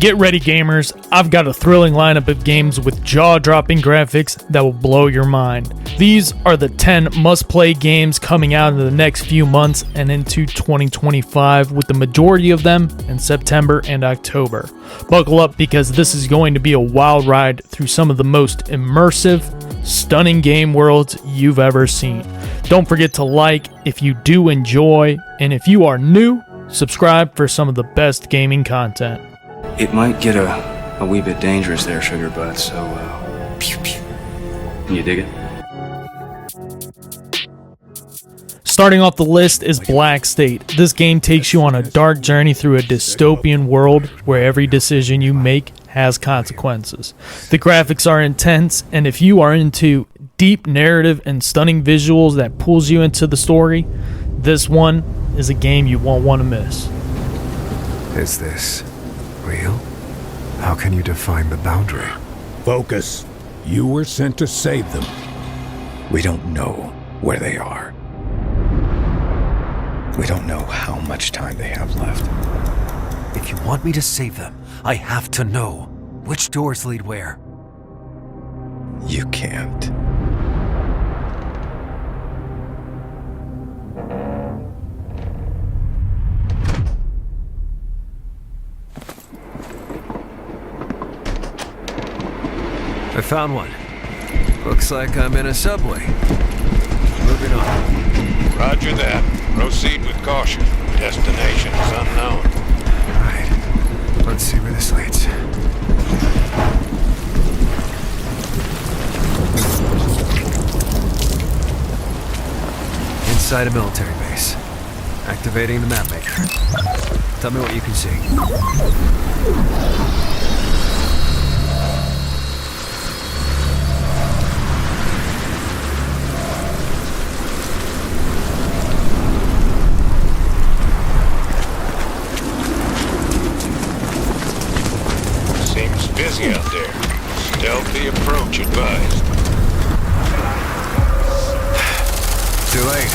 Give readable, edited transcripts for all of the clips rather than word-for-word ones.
Get ready, gamers. I've got a thrilling lineup of games with jaw-dropping graphics that will blow your mind. These are the 10 must-play games coming out in the next few months and into 2025, with the majority of them in September and October. Buckle up, because this is going to be a wild ride through some of the most immersive, stunning game worlds you've ever seen. Don't forget to like if you do enjoy, and if you are new, subscribe for some of the best gaming content. It might get a wee bit dangerous there, Sugar Butt, so, pew pew. You dig it? Starting off the list is Black State. This game takes you on a dark journey through a dystopian world where every decision you make has consequences. The graphics are intense, and if you are into deep narrative and stunning visuals that pulls you into the story, this one is a game you won't want to miss. Is this real? How can you define the boundary? Focus. You were sent to save them. We don't know where they are. We don't know how much time they have left. If you want me to save them, I have to know which doors lead where. You can't. I found one. Looks like I'm in a subway. Moving on. Roger that. Proceed with caution. Destination is unknown. Right. Let's see where this leads. Inside a military base. Activating the map maker. Tell me what you can see. Busy out there. Stealthy approach advised. Too late.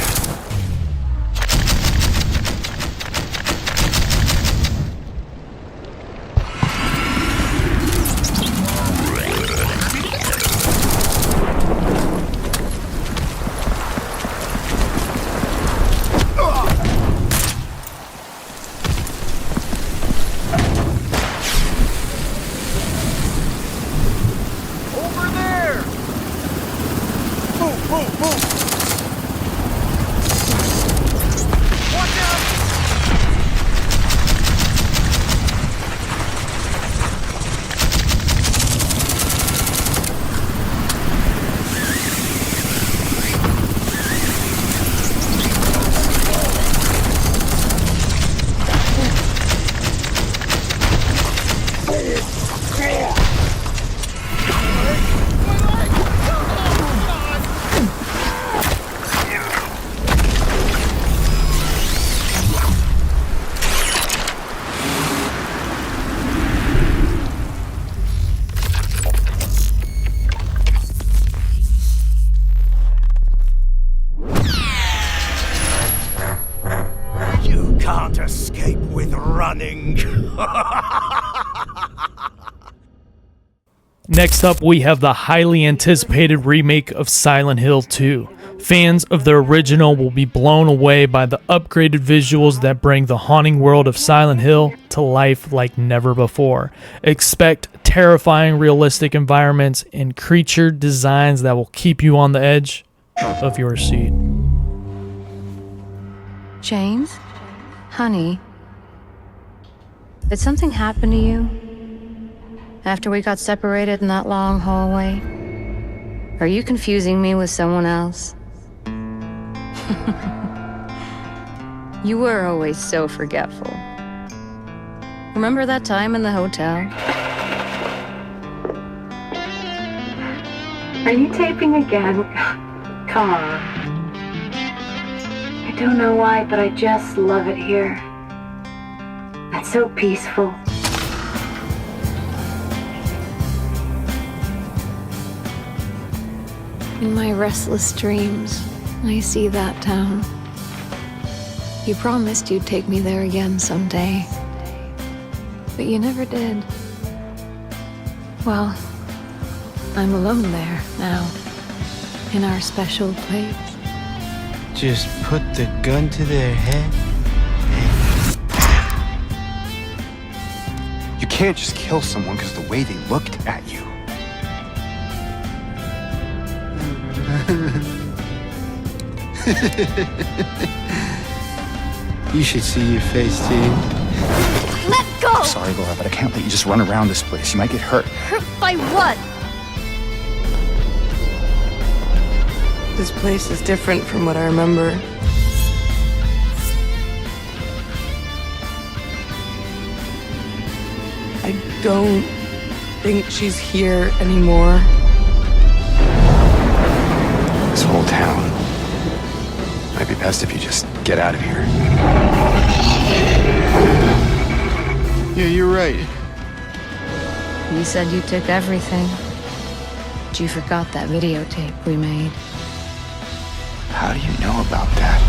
Escape with running. Next up, we have the highly anticipated remake of Silent Hill 2. Fans of the original will be blown away by the upgraded visuals that bring the haunting world of Silent Hill to life like never before. Expect terrifying realistic environments and creature designs that will keep you on the edge of your seat. James? Honey, did something happen to you after we got separated in that long hallway? Are you confusing me with someone else? You were always so forgetful. Remember that time in the hotel? Are you taping again? Come on. I don't know why, but I just love it here. It's so peaceful. In my restless dreams, I see that town. You promised you'd take me there again someday. but you never did. Well, I'm alone there now, in our special place. Just put the gun to their head. You can't just kill someone because of the way they looked at you. You should see your face, T. Let go! I'm sorry, Laura, but I can't let you just run around this place. You might get hurt. Hurt by what? This place is different from what I remember. I don't think she's here anymore. This whole town. Might be best if you just get out of here. Yeah, you're right. You said you took everything. But you forgot that videotape we made. How do you know about that?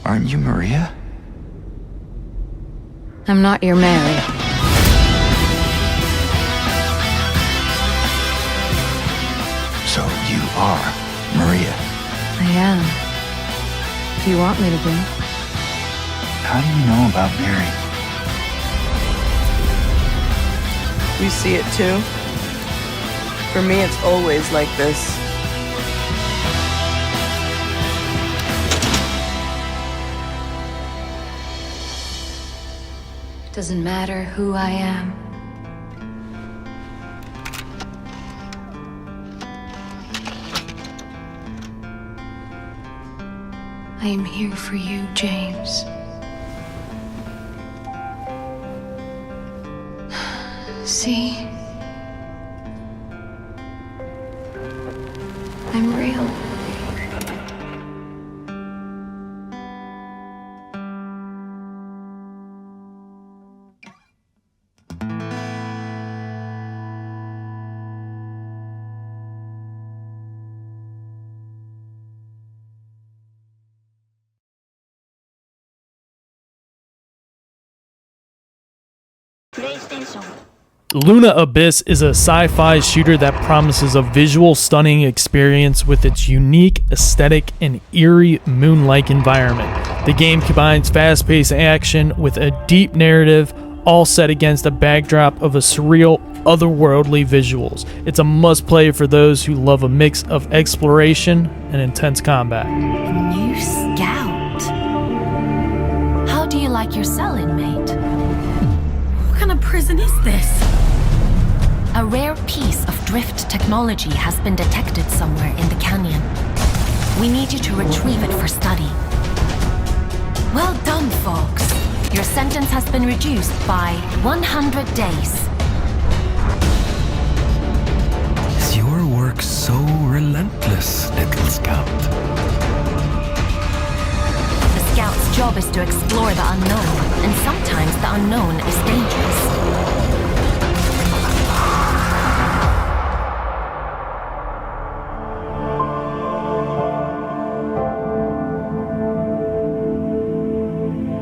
Aren't you Maria? I'm not your Mary. So you are Maria. I am. If you want me to be. How do you know about Mary? You see it too? For me, it's always like this. It doesn't matter who I am. I am here for you, James. See? I'm real. Luna Abyss is a sci-fi shooter that promises a visual stunning experience with its unique aesthetic and eerie moon-like environment. The game combines fast-paced action with a deep narrative, all set against a backdrop of a surreal, otherworldly visuals. It's a must-play for those who love a mix of exploration and intense combat. A new scout? How do you like your cell, inmate? What kind of prison is this? A rare piece of drift technology has been detected somewhere in the canyon. We need you to retrieve it for study. Well done, folks. Your sentence has been reduced by 100 days. Is your work so relentless, little scout? The scout's job is to explore the unknown, and sometimes the unknown is dangerous.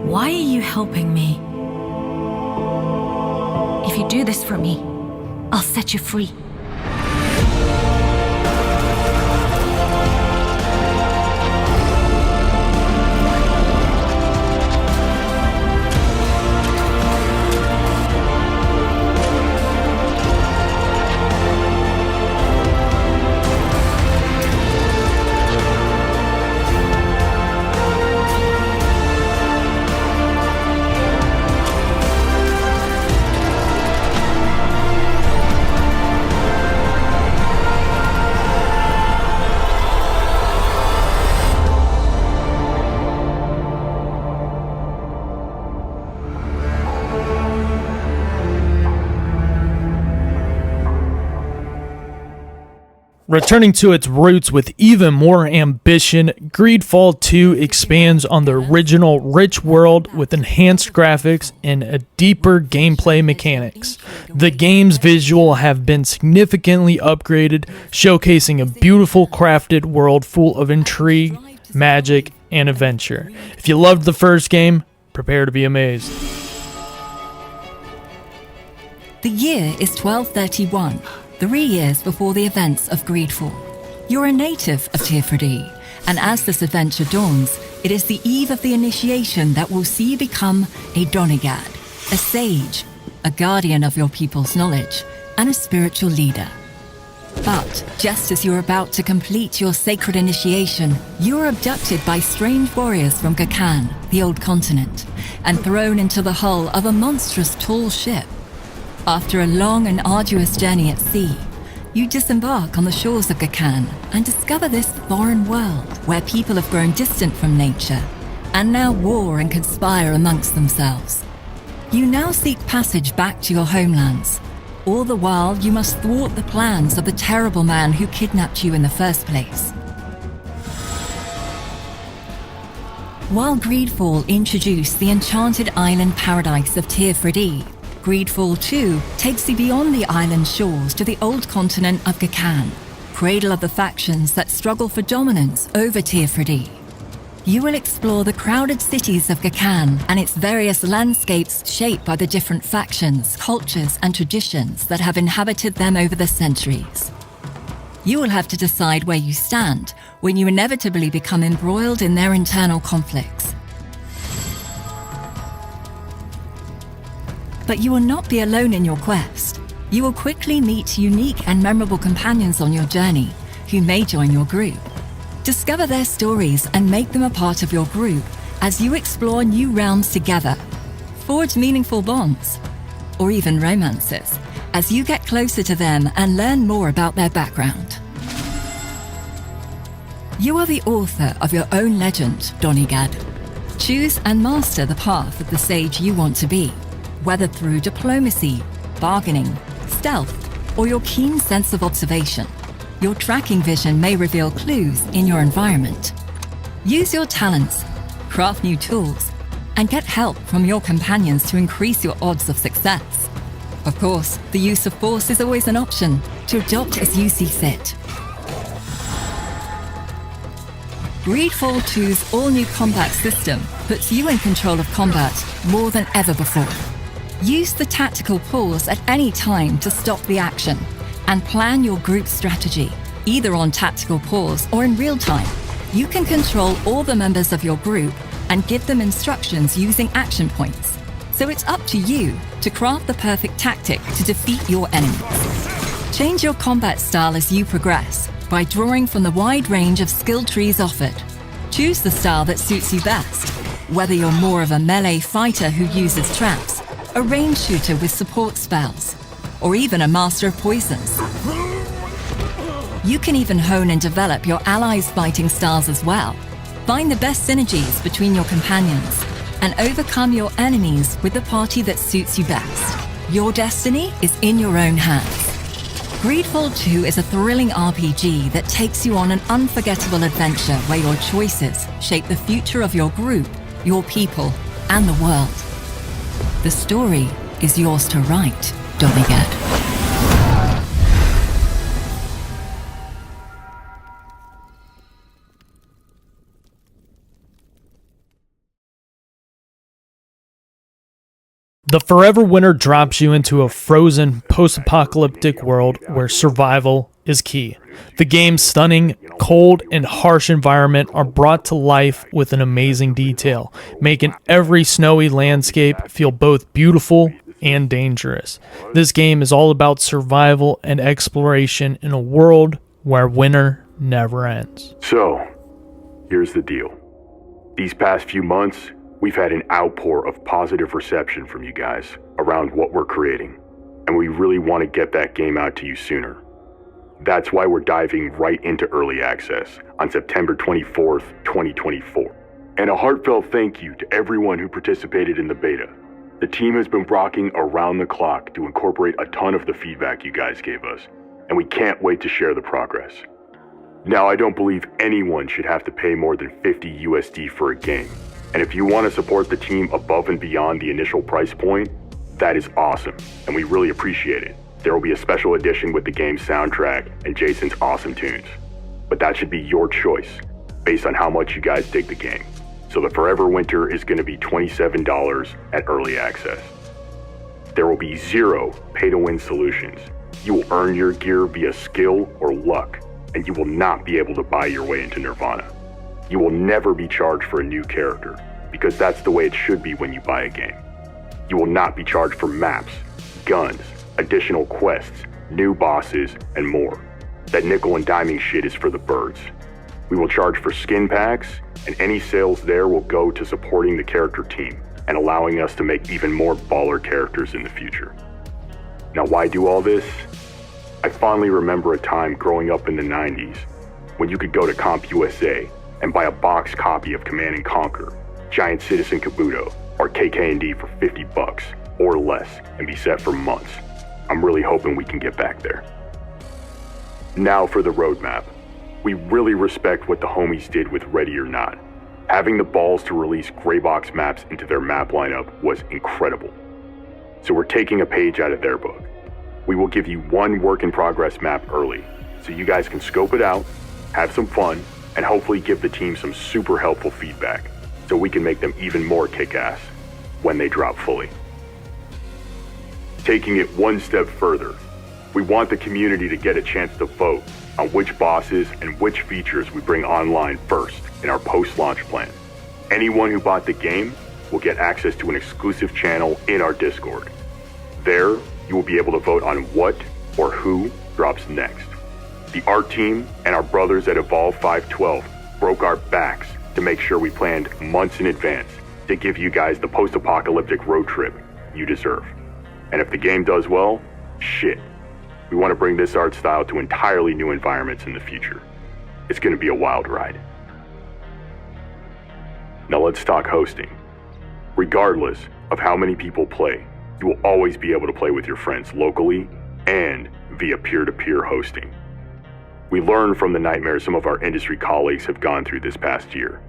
Why are you helping me? If you do this for me, I'll set you free. Returning to its roots with even more ambition, Greedfall 2 expands on the original rich world with enhanced graphics and a deeper gameplay mechanics. The game's visual have been significantly upgraded, showcasing a beautiful crafted world full of intrigue, magic, and adventure. If you loved the first game, Prepare to be amazed. The year is 1231, 3 years before the events of Greedfall. You're a native of Tirfredi, and as this adventure dawns, it is the eve of the initiation that will see you become a Donegad, a sage, a guardian of your people's knowledge, and a spiritual leader. But just as you're about to complete your sacred initiation, you are abducted by strange warriors from Gakan, the Old Continent, and thrown into the hull of a monstrous tall ship. After a long and arduous journey at sea, you disembark on the shores of Gakan and discover this foreign world where people have grown distant from nature and now war and conspire amongst themselves. You now seek passage back to your homelands. All the while, you must thwart the plans of the terrible man who kidnapped you in the first place. While Greedfall introduced the enchanted island paradise of Tirfredi, Greedfall 2 takes you beyond the island shores to the old continent of Gakan, cradle of the factions that struggle for dominance over Tirfredi. You will explore the crowded cities of Gakan and its various landscapes shaped by the different factions, cultures, and traditions that have inhabited them over the centuries. You will have to decide where you stand when you inevitably become embroiled in their internal conflicts. But you will not be alone in your quest. You will quickly meet unique and memorable companions on your journey who may join your group. Discover their stories and make them a part of your group as you explore new realms together. Forge meaningful bonds, or even romances, as you get closer to them and learn more about their background. You are the author of your own legend, Donegad. Choose and master the path of the sage you want to be, whether through diplomacy, bargaining, stealth, or your keen sense of observation. Your tracking vision may reveal clues in your environment. Use your talents, craft new tools, and get help from your companions to increase your odds of success. Of course, the use of force is always an option, to adopt as you see fit. Greedfall 2's all-new combat system puts you in control of combat more than ever before. Use the tactical pause at any time to stop the action and plan your group strategy, either on tactical pause or in real time. You can control all the members of your group and give them instructions using action points. So it's up to you to craft the perfect tactic to defeat your enemies. Change your combat style as you progress by drawing from the wide range of skill trees offered. Choose the style that suits you best, whether you're more of a melee fighter who uses traps, a range shooter with support spells, or even a master of poisons. You can even hone and develop your allies' fighting styles as well. Find the best synergies between your companions and overcome your enemies with the party that suits you best. Your destiny is in your own hands. Greedfall 2 is a thrilling RPG that takes you on an unforgettable adventure where your choices shape the future of your group, your people, and the world. The story is yours to write, Donegad. The Forever Winter drops you into a frozen, post-apocalyptic world where survival is key. The game's stunning, cold, and harsh environment are brought to life with an amazing detail, making every snowy landscape feel both beautiful and dangerous. This game is all about survival and exploration in a world where winter never ends. So, here's the deal. These past few months, we've had an outpour of positive reception from you guys around what we're creating, and we really want to get that game out to you sooner. That's why we're diving right into early access on September 24th, 2024. And a heartfelt thank you to everyone who participated in the beta. The team has been rocking around the clock to incorporate a ton of the feedback you guys gave us, and we can't wait to share the progress. Now, I don't believe anyone should have to pay more than $50 USD for a game. And if you want to support the team above and beyond the initial price point, that is awesome, and we really appreciate it. There will be a special edition with the game's soundtrack and Jason's awesome tunes. But that should be your choice, based on how much you guys dig the game. so the Forever Winter is going to be $27 at early access. There will be 0 pay-to-win solutions. You will earn your gear via skill or luck, and you will not be able to buy your way into Nirvana. You will never be charged for a new character, because that's the way it should be when you buy a game. You will not be charged for maps, guns, additional quests, new bosses, and more. That nickel and diming shit is for the birds. We will charge for skin packs, and any sales there will go to supporting the character team and allowing us to make even more baller characters in the future. Now, why do all this? I fondly remember a time growing up in the 90s when you could go to CompUSA and buy a box copy of Command & Conquer, Giant Citizen Kabuto, or KK&D for $50 or less and be set for months. I'm really hoping we can get back there. Now for the roadmap. We really respect what the homies did with Ready or Not. Having the balls to release Greybox maps into their map lineup was incredible. So we're taking a page out of their book. We will give you one work-in-progress map early, so you guys can scope it out, have some fun, and hopefully give the team some super helpful feedback, so we can make them even more kick-ass when they drop fully. Taking it one step further, we want the community to get a chance to vote on which bosses and which features we bring online first in our post-launch plan. Anyone who bought the game will get access to an exclusive channel in our Discord. There, you will be able to vote on what or who drops next. The art team and our brothers at Evolve 512 broke our backs to make sure we planned months in advance to give you guys the post-apocalyptic road trip you deserve. And if the game does well, shit. We want to bring this art style to entirely new environments in the future. It's going to be a wild ride. Now let's talk hosting. Regardless of how many people play, you will always be able to play with your friends locally and via peer-to-peer hosting. We learned from the nightmares some of our industry colleagues have gone through this past year.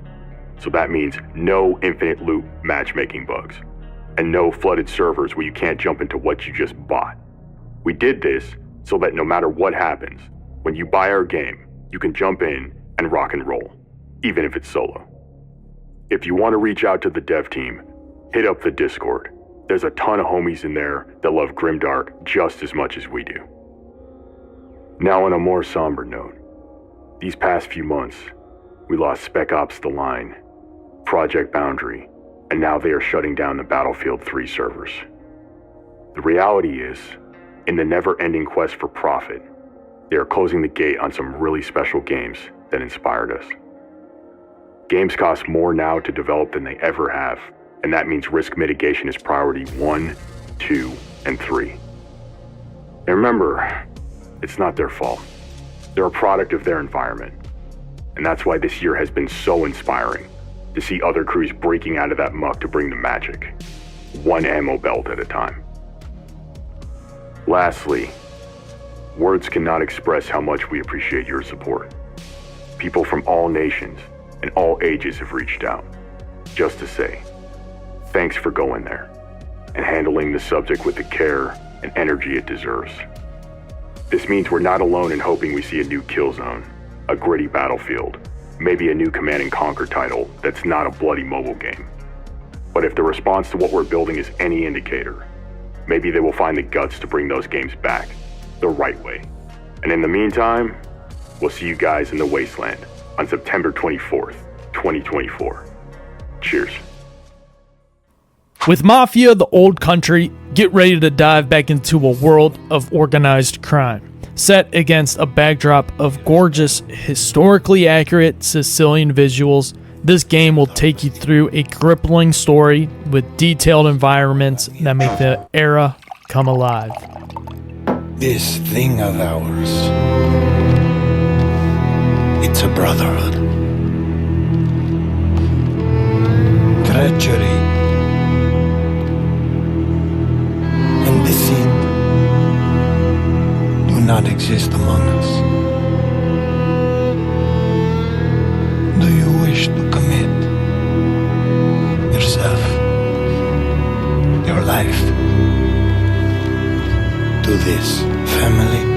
So that means no infinite loop matchmaking bugs, and no flooded servers where you can't jump into what you just bought. We did this so that no matter what happens, when you buy our game, you can jump in and rock and roll, even if it's solo. If you want to reach out to the dev team, hit up the Discord. There's a ton of homies in there that love Grimdark just as much as we do. Now on a more somber note, these past few months, we lost Spec Ops The Line, Project Boundary, and now they are shutting down the Battlefield 3 servers. The reality is, in the never-ending quest for profit, they are closing the gate on some really special games that inspired us. Games cost more now to develop than they ever have, and that means risk mitigation is priority 1, 2, and 3. And remember, it's not their fault. They're a product of their environment. And that's why this year has been so inspiring, to see other crews breaking out of that muck to bring the magic, one ammo belt at a time. Lastly, words cannot express how much we appreciate your support. People from all nations and all ages have reached out, just to say, thanks for going there and handling the subject with the care and energy it deserves. This means we're not alone in hoping we see a new Killzone, a gritty Battlefield, maybe a new Command & Conquer title that's not a bloody mobile game. But if the response to what we're building is any indicator, maybe they will find the guts to bring those games back the right way. And in the meantime, we'll see you guys in the Wasteland on September 24th, 2024. Cheers. With Mafia the Old Country, get ready to dive back into a world of organized crime, set against a backdrop of gorgeous, historically accurate Sicilian visuals. This game will take you through a crippling story with detailed environments that make the era come alive. This thing of ours, it's a brotherhood. Treachery and deceit do not exist among us. Do you wish to commit yourself, your life, to this family?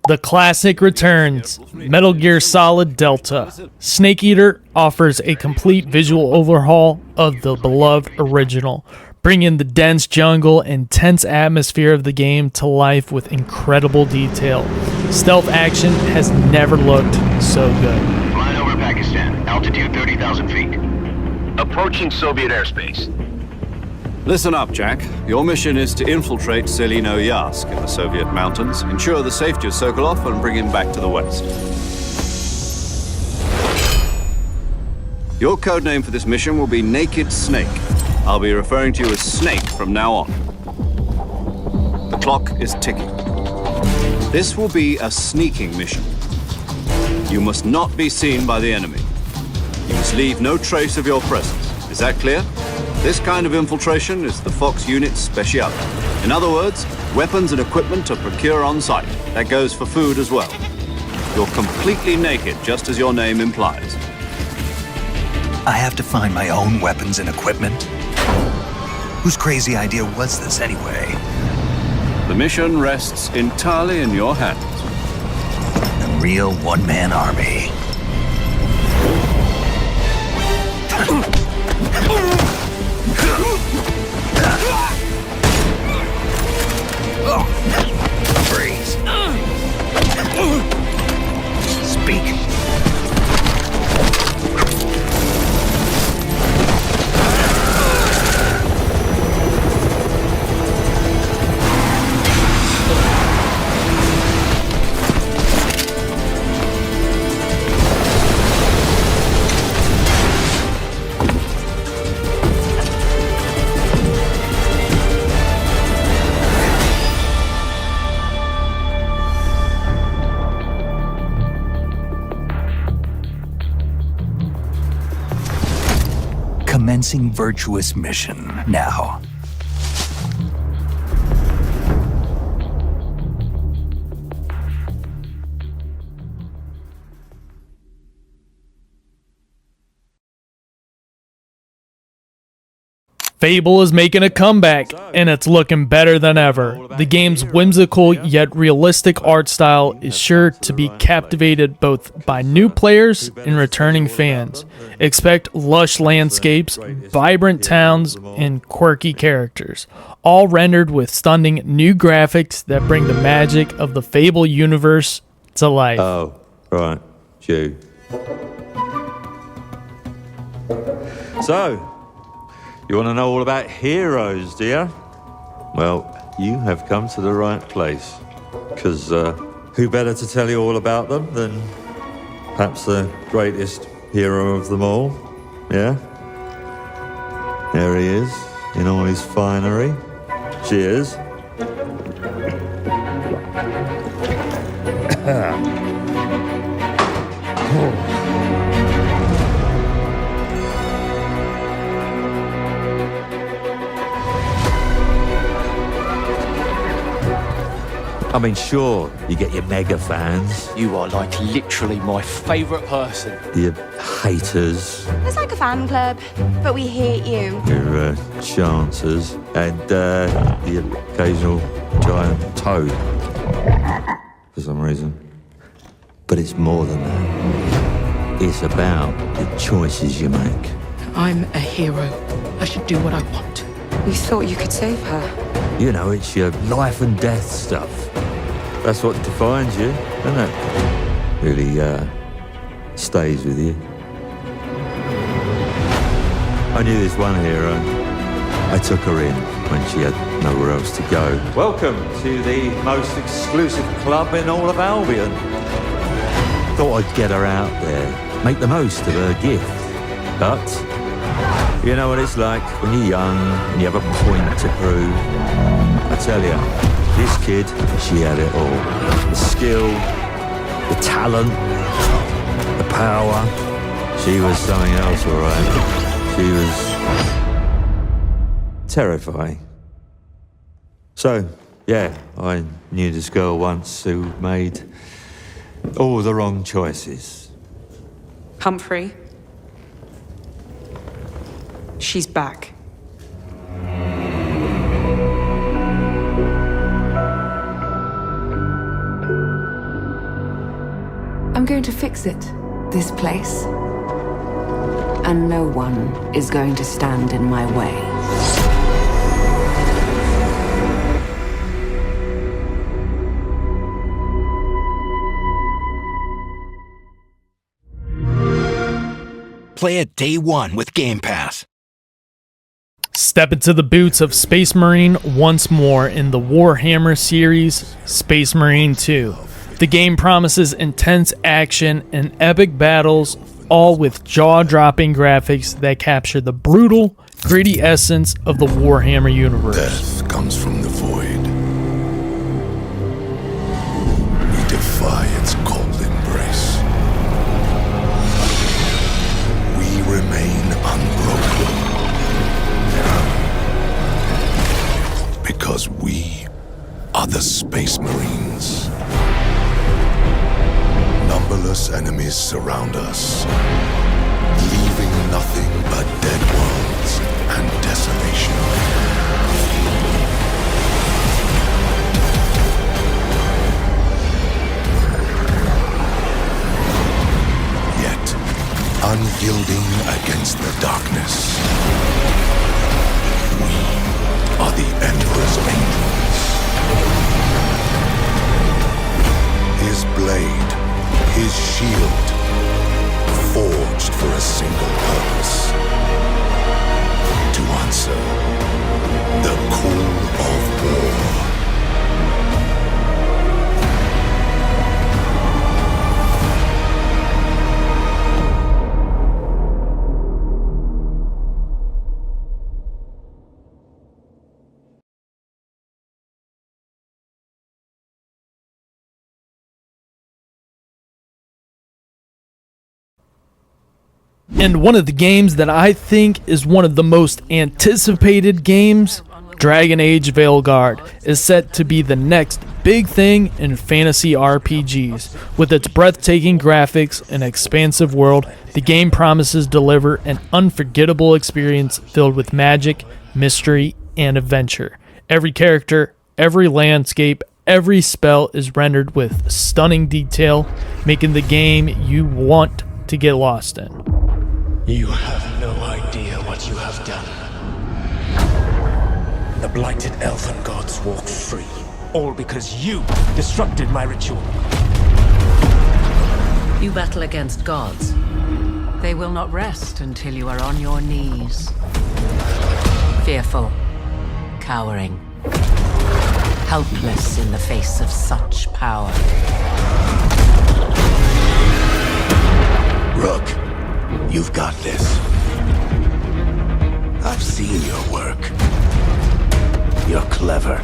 The classic returns, Metal Gear Solid Delta. Snake Eater offers a complete visual overhaul of the beloved original, bringing the dense jungle and tense atmosphere of the game to life with incredible detail. Stealth action has never looked so good. Flying over Pakistan, altitude 30,000 feet. Approaching Soviet airspace. Listen up, Jack. Your mission is to infiltrate Selino Yask in the Soviet mountains, ensure the safety of Sokolov, and bring him back to the west. Your codename for this mission will be Naked Snake. I'll be referring to you as Snake from now on. The clock is ticking. This will be a sneaking mission. You must not be seen by the enemy. You must leave no trace of your presence. Is that clear? This kind of infiltration is the Fox unit's specialty. In other words, weapons and equipment to procure on site. That goes for food as well. You're completely naked, just as your name implies. I have to find my own weapons and equipment? Whose crazy idea was this anyway? The mission rests entirely in your hands. A real one-man army. Freeze. Speak. Commencing virtuous mission now. Fable is making a comeback, and it's looking better than ever. The game's whimsical yet realistic art style is sure to be captivated both by new players and returning fans. Expect lush landscapes, vibrant towns, and quirky characters, all rendered with stunning new graphics that bring the magic of the Fable universe to life. Oh, right, you. So, you want to know all about heroes, do you? Well, you have come to the right place. Because who better to tell you all about them than perhaps the greatest hero of them all? Yeah? There he is, in all his finery. Cheers. I mean, sure, you get your mega fans. You are like literally my favourite person. Your haters. It's like a fan club, but we hate you. Your chancers. And the occasional giant toad. For some reason. But it's more than that. It's about the choices you make. I'm a hero. I should do what I want. You thought you could save her? You know, it's your life and death stuff. That's what defines you, doesn't it? Really, stays with you. I knew this one hero. I took her in when she had nowhere else to go. Welcome to the most exclusive club in all of Albion. Thought I'd get her out there, make the most of her gift. But you know what it's like when you're young and you have a point to prove. I tell you, this kid, she had it all. The skill, the talent, the power. She was something else, all right. She was terrifying. So, yeah, I knew this girl once who made all the wrong choices. Humphrey. She's back. going to fix it, this place. And no one is going to stand in my way. Play it day one with Game Pass. Step into the boots of Space Marine once more in the Warhammer series, Space Marine 2. The game promises intense action and epic battles, all with jaw-dropping graphics that capture the brutal, gritty essence of the Warhammer universe. Death comes from the void. We defy its cold embrace. We remain unbroken. Because we are the Space Marines. Numberless enemies surround us, leaving nothing but dead worlds and desolation. Yet, unyielding against the darkness, we are the Emperor's angels. His blade, his shield, forged for a single purpose: to answer the call of war. And one of the games that I think is one of the most anticipated games, Dragon Age Veilguard, is set to be the next big thing in fantasy RPGs. With its breathtaking graphics and expansive world, the game promises to deliver an unforgettable experience filled with magic, mystery, and adventure. Every character, every landscape, every spell is rendered with stunning detail, making the game you want to get lost in. You have no idea what you have done. The blighted elven gods walk free, all because you disrupted my ritual. You battle against gods. They will not rest until you are on your knees. Fearful, cowering, helpless in the face of such power. Rook, you've got this. I've seen your work. You're clever,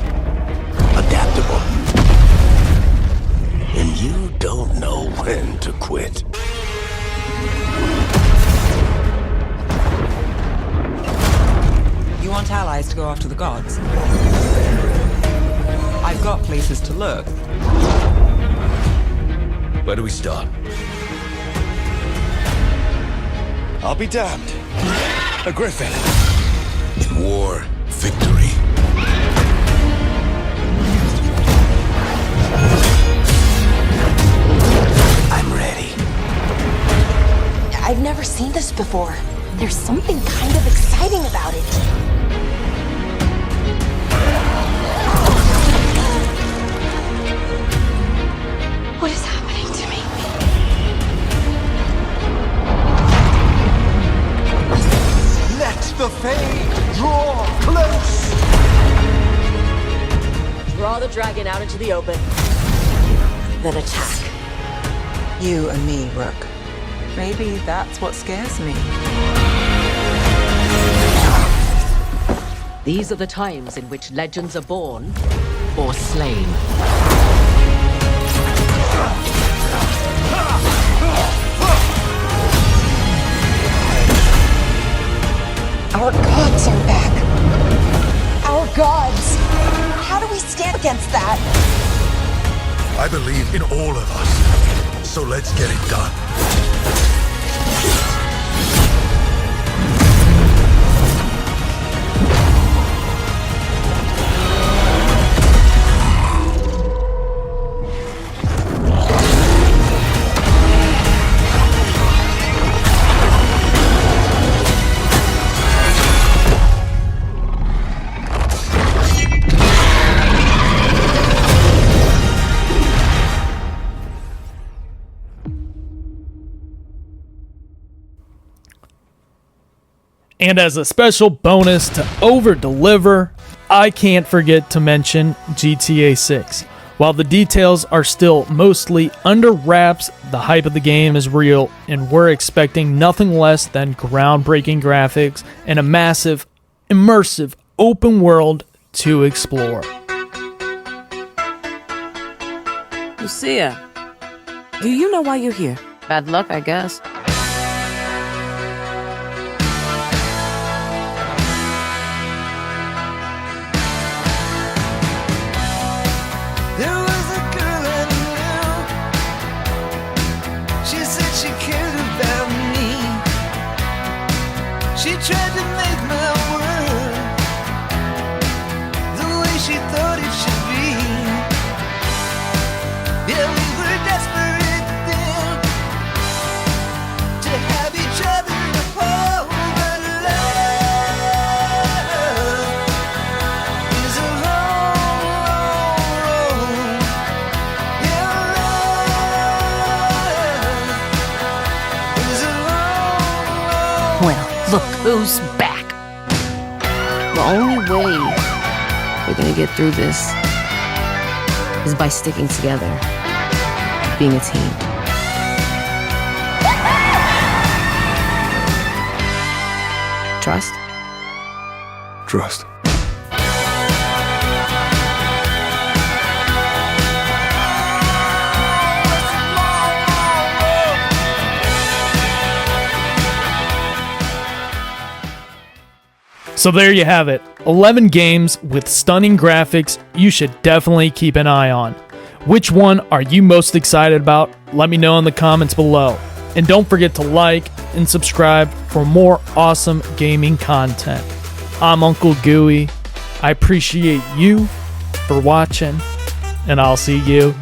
adaptable, and you don't know when to quit. You want allies to go after the gods? I've got places to look. Where do we start? I'll be damned. A griffin. In war, victory. I'm ready. I've never seen this before. There's something kind of exciting about it. What is happening to me? Let the Fade draw close! Draw the dragon out into the open. Then attack. You and me, Rook. Maybe that's what scares me. These are the times in which legends are born or slain. Our gods are back. Our gods. How do we stand against that? I believe in all of us, so let's get it done. And as a special bonus to over-deliver, I can't forget to mention GTA 6. While the details are still mostly under wraps, the hype of the game is real, and we're expecting nothing less than groundbreaking graphics and a massive, immersive open world to explore. Lucia, do you know why you're here? Bad luck, I guess. There was a girl I knew. She said she cared about me. She tried to make my world the way she thought it should be. Yeah, we were desperate then to have each other to hold, but love is a long, long road. Yeah, love is a long, long Well, look who's back. The only way we're gonna get through this is by sticking together, being a team. Trust? Trust. So there you have it, 11 games with stunning graphics you should definitely keep an eye on. Which one are you most excited about? Let me know in the comments below. And don't forget to like and subscribe for more awesome gaming content. I'm Uncle Gooey. I appreciate you for watching, and I'll see you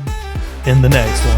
in the next one.